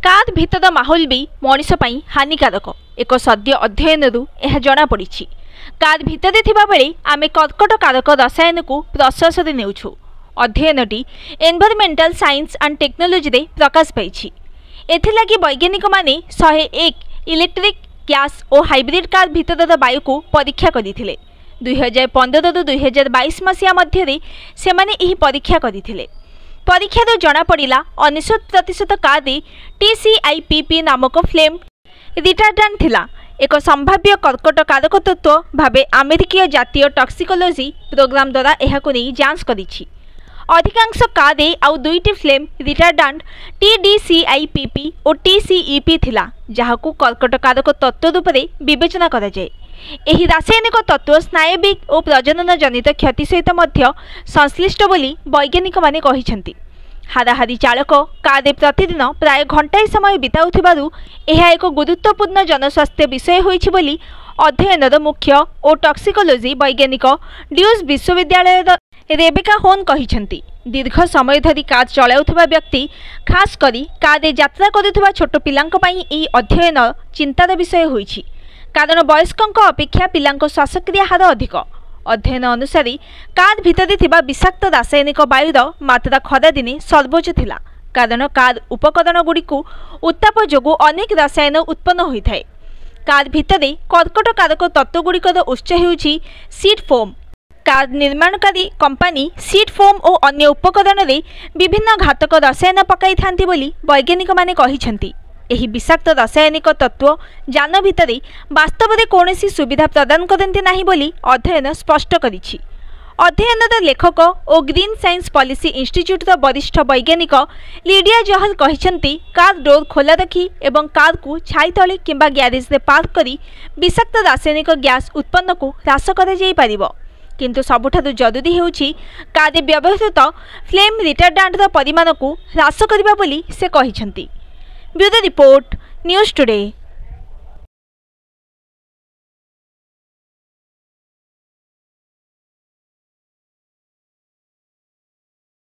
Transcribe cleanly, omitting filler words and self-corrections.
Car भितर माहौल भी मनीष पई हानिकारक एक सद्य अध्ययन यह जना पड़ी। कार भितर थिबा बेले आमे कर्कटकारक रसायन को प्रश्वास नेउछु। अध्ययनटी एनवायरमेंटल साइंस एंड टेक्नोलॉजी रे प्रकाश पाई। एथिलागि वैज्ञानिक माने 101 इलेक्ट्रिक गैस और हाइब्रिड कार भितर वायु को परीक्षा करथिले। 2015 ରୁ 2022 मसीहा मध्य से माने एही परीक्षा करथिले। परीक्षा जना पड़ा 99% कार TCIPP नामक फ्लेम रिटार्डांट थिला। एक संभाव्य कर्कटकारक तत्व भावे अमेरिकीय जातीय टॉक्सिकोलॉजी प्रोग्राम द्वारा यहाको नहीं जांच करिछि। अधिकांश कार आउ दुईटी फ्लेम रिटार्डांट TDCIPP और TCEP थिला, जहाको कर्कटकारक तत्व रूप में विवेचना करा जाए। एही रासायनिक तत्व स्नायविक और प्रजनन जनित क्षति सहित मध्य संश्लिष्ट बोली वैज्ञानिक माने कहिसेंती। हाराहारी चालक कार प्रतिदिन प्राय घंटाए समय बिताउथिबारु एहा एक गुरुत्वपूर्ण जनस्वास्थ्य विषय होइछि बोली अध्ययनर मुख्य और टॉक्सिकोलॉजी वैज्ञानिक ड्यूस विश्वविद्यालय रेबेका होन कहिसेंती। दीर्घ समय धरी कार चलाउथिबा व्यक्ति खास करी कार यात्रा करुथिबा छोट पिलांक पई एही अध्ययन चिंतार विषय होइछि, कारण वयस्कंक अपेक्षा पिलांक श्वासक्रिया हार अधिक। अध्ययन अनुसार कार भितर थिबा विषाक्त रासायनिक वायुर मात्रा खरा दिने सर्वोच्च थिला, कारण कार उपकरण गुड़िक उत्ताप जोगु अनेक रसायन उत्पन्न होइथाय। कार भितर कर्कटकारक तत्वगुड़िकर उत्स हेउछि सीट फोम। कार निर्माणकारी कंपनी सीट फोम और अन्य उपकरण रे विभिन्न घातक रसायन पकाई थांती बोली वैज्ञानिक माने कहिसेंती। एही विषाक्त रासायनिक तत्व जान भितर वास्तव में कौनसी सुविधा प्रदान करती नहीं बोली अध्ययन स्पष्ट करिछि। अध्ययनर लेखक और ग्रीन साइंस पॉलिसी इंस्टीट्यूट वरिष्ठ वैज्ञानिक लिडिया जहल कहिसेंती, कार डोर खोला रखी एवं कार को छाई तले किंबा ग्यारेज रे पार्क करी विषाक्त रासायनिक गैस उत्पन्न को ह्रास करा जाई परिबो, किंतु सबुठारु जरूरी हेउछि कार व्यवहृत फ्लेम रिटार्डांटर परिमाण को ह्रास करिबा बोली से कहिसेंती। Bureau report news today.